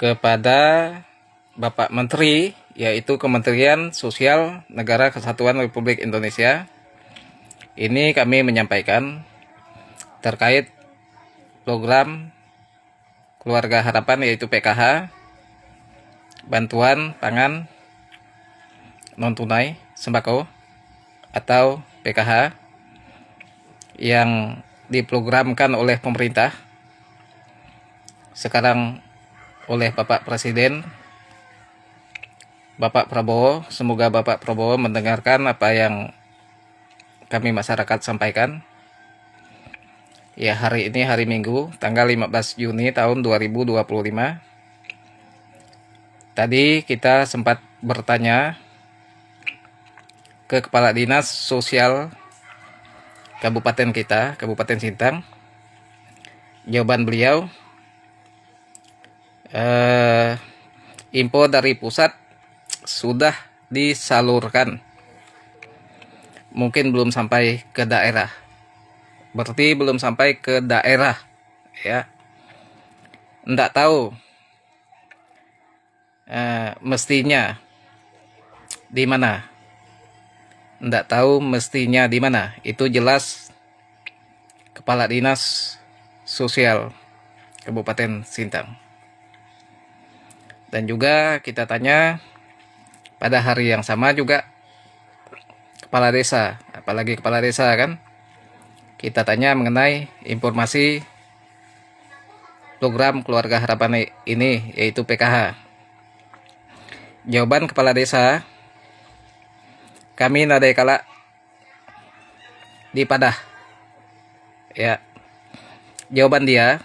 kepada Bapak Menteri, yaitu Kementerian Sosial Negara Kesatuan Republik Indonesia. Ini kami menyampaikan terkait program Keluarga Harapan, yaitu PKH, bantuan pangan non tunai sembako atau PKH yang diprogramkan oleh pemerintah sekarang oleh Bapak Presiden, Bapak Prabowo. Semoga Bapak Prabowo mendengarkan apa yang kami masyarakat sampaikan. Ya, hari ini hari Minggu, tanggal 15 Juni tahun 2025. Tadi kita sempat bertanya ke Kepala Dinas Sosial Kabupaten kita, Kabupaten Sintang. Jawaban beliau, info dari pusat sudah disalurkan, mungkin belum sampai ke daerah. Berarti belum sampai ke daerah, ya. Enggak tahu mestinya di mana. Enggak tahu mestinya di mana. Itu jelas Kepala Dinas Sosial Kabupaten Sintang. Dan juga kita tanya pada hari yang sama juga kepala desa, apalagi kepala desa kan. Kita tanya mengenai informasi program Keluarga Harapan ini, yaitu PKH. Jawaban kepala desa, kami nadai kala di Padah. Ya. Jawaban dia,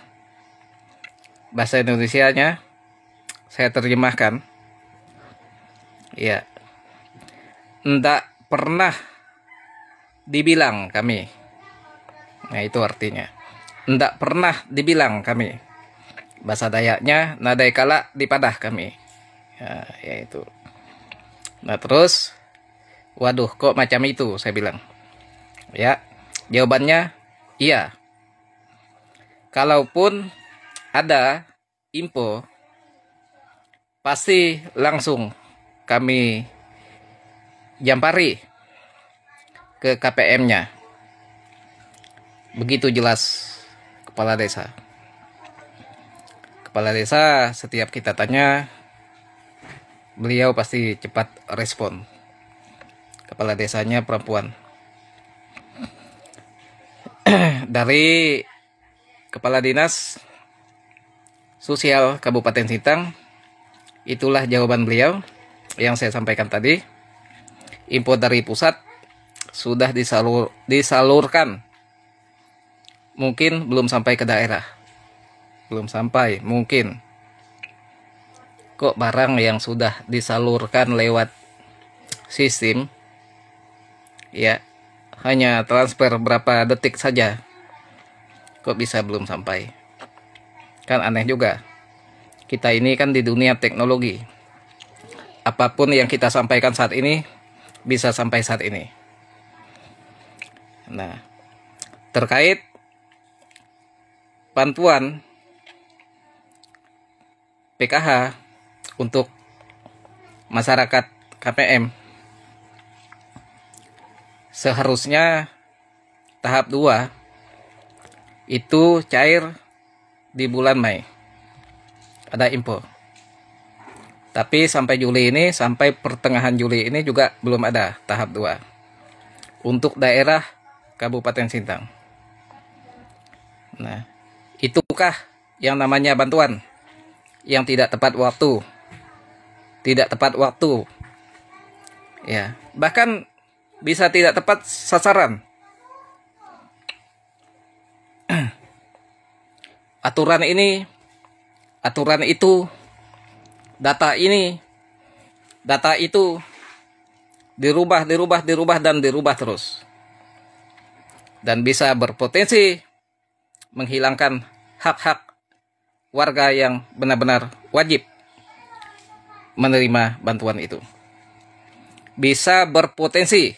bahasa Indonesianya saya terjemahkan. Ya. Enggak pernah dibilang kami. Nah, itu artinya. Enggak pernah dibilang kami. Bahasa Dayaknya, nadai kala di Padah kami. Ya, yaitu. Nah, terus, waduh, kok macam itu, saya bilang. Ya, jawabannya, iya. Kalaupun ada info, pasti langsung kami jampari ke KPM-nya. Begitu jelas kepala desa. Kepala desa setiap kita tanya, beliau pasti cepat respon. Kepala desanya perempuan. Dari Kepala Dinas Sosial Kabupaten Sintang, itulah jawaban beliau yang saya sampaikan tadi. Info dari pusat sudah disalurkan. Mungkin belum sampai ke daerah. Belum sampai, mungkin. Kok barang yang sudah disalurkan lewat sistem, ya, hanya transfer berapa detik saja, kok bisa belum sampai? Kan aneh juga. Kita ini kan di dunia teknologi. Apapun yang kita sampaikan saat ini, bisa sampai saat ini. Nah, terkait bantuan PKH untuk masyarakat KPM, seharusnya tahap 2 itu cair di bulan Mei. Ada info. Tapi sampai Juli ini, sampai pertengahan Juli ini juga belum ada tahap 2 untuk daerah Kabupaten Sintang. Nah, itukah yang namanya bantuan yang tidak tepat waktu? Tidak tepat waktu. Ya, bahkan bisa tidak tepat sasaran. Aturan ini, aturan itu, data ini, data itu dirubah dan dirubah terus. Dan bisa berpotensi menghilangkan hak-hak warga yang benar-benar wajib menerima bantuan itu. Bisa berpotensi,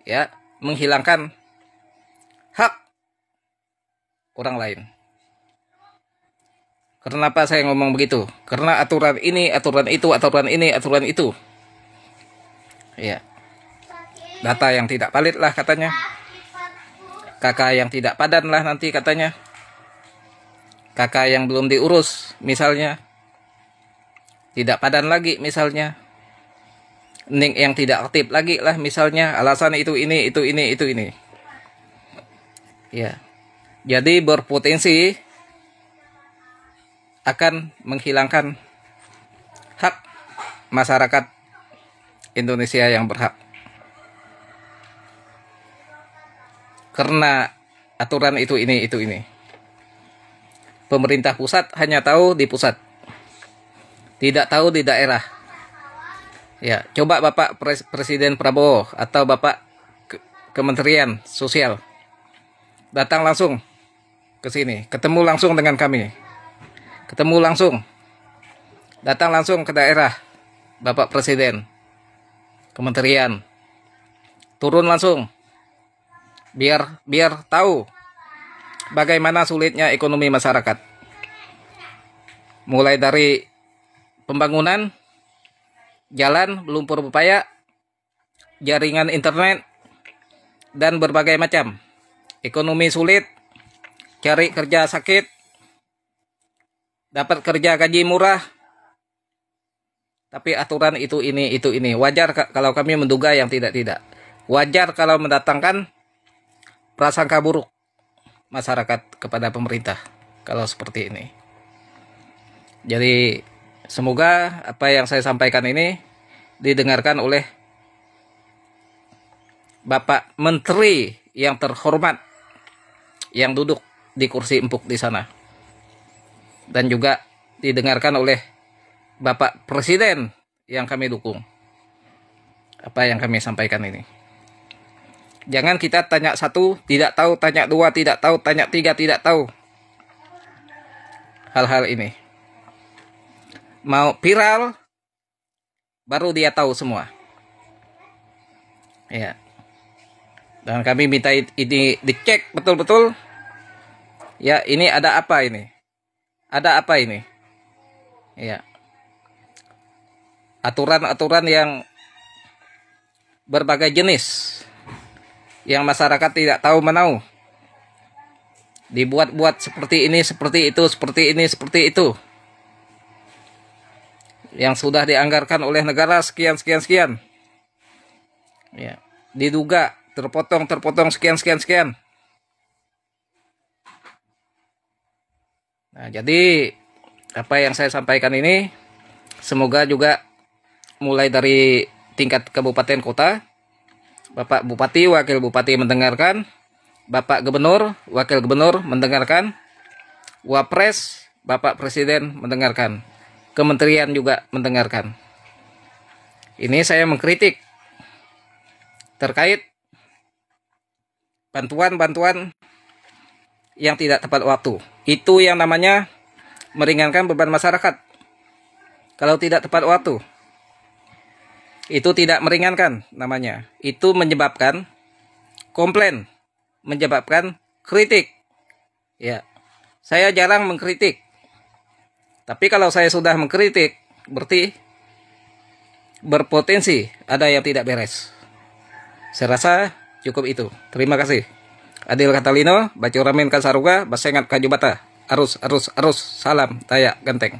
ya, menghilangkan hak orang lain. Kenapa saya ngomong begitu? Karena aturan ini, aturan itu, aturan ini, aturan itu. Ya. Data yang tidak valid lah katanya. KK yang tidak padan lah nanti katanya. KK yang belum diurus misalnya. Tidak padan lagi misalnya. NIK yang tidak aktif lagi lah misalnya. Alasan itu ini, itu ini, itu ini. Ya. Jadi berpotensi akan menghilangkan hak masyarakat Indonesia yang berhak. Karena aturan itu ini, itu ini. Pemerintah pusat hanya tahu di pusat. Tidak tahu di daerah. Ya, coba Bapak Presiden Prabowo atau Bapak Kementerian Sosial datang langsung ke sini, ketemu langsung dengan kami. Ketemu langsung. Datang langsung ke daerah Bapak Presiden, Kementerian. Turun langsung. Biar tahu bagaimana sulitnya ekonomi masyarakat. Mulai dari pembangunan jalan belum berupaya, jaringan internet, dan berbagai macam. Ekonomi sulit, cari kerja sakit, dapat kerja gaji murah, tapi aturan itu ini, itu ini. Wajar kalau kami menduga yang tidak-tidak. Wajar kalau mendatangkan prasangka buruk masyarakat kepada pemerintah kalau seperti ini. Jadi semoga apa yang saya sampaikan ini didengarkan oleh Bapak Menteri yang terhormat yang duduk di kursi empuk di sana. Dan juga didengarkan oleh Bapak Presiden yang kami dukung. Apa yang kami sampaikan ini. Jangan kita tanya satu, tidak tahu, tanya dua, tidak tahu, tanya tiga, tidak tahu. Hal-hal ini. Mau viral, baru dia tahu semua. Ya. Dan kami minta ini dicek betul-betul. Ya, ini ada apa ini? Ada apa ini? Ya. Aturan-aturan yang berbagai jenis. Yang masyarakat tidak tahu menahu. Dibuat-buat seperti ini, seperti itu, seperti ini, seperti itu. Yang sudah dianggarkan oleh negara sekian. Ya. Diduga terpotong sekian. Nah, jadi apa yang saya sampaikan ini semoga juga mulai dari tingkat kabupaten kota, Bapak Bupati, Wakil Bupati mendengarkan, Bapak Gubernur, Wakil Gubernur mendengarkan, Wapres, Bapak Presiden mendengarkan, Kementerian juga mendengarkan. Ini saya mengkritik terkait bantuan-bantuan yang tidak tepat waktu. Itu yang namanya meringankan beban masyarakat. Kalau tidak tepat waktu, itu tidak meringankan namanya. Itu menyebabkan komplain, menyebabkan kritik. Ya, saya jarang mengkritik. Tapi kalau saya sudah mengkritik, berarti berpotensi ada yang tidak beres. Saya rasa cukup itu. Terima kasih. Adil Catalino, Baco Ramin Kasaruga, Basengat Kajubata. Arus. Salam Dayak Genteng.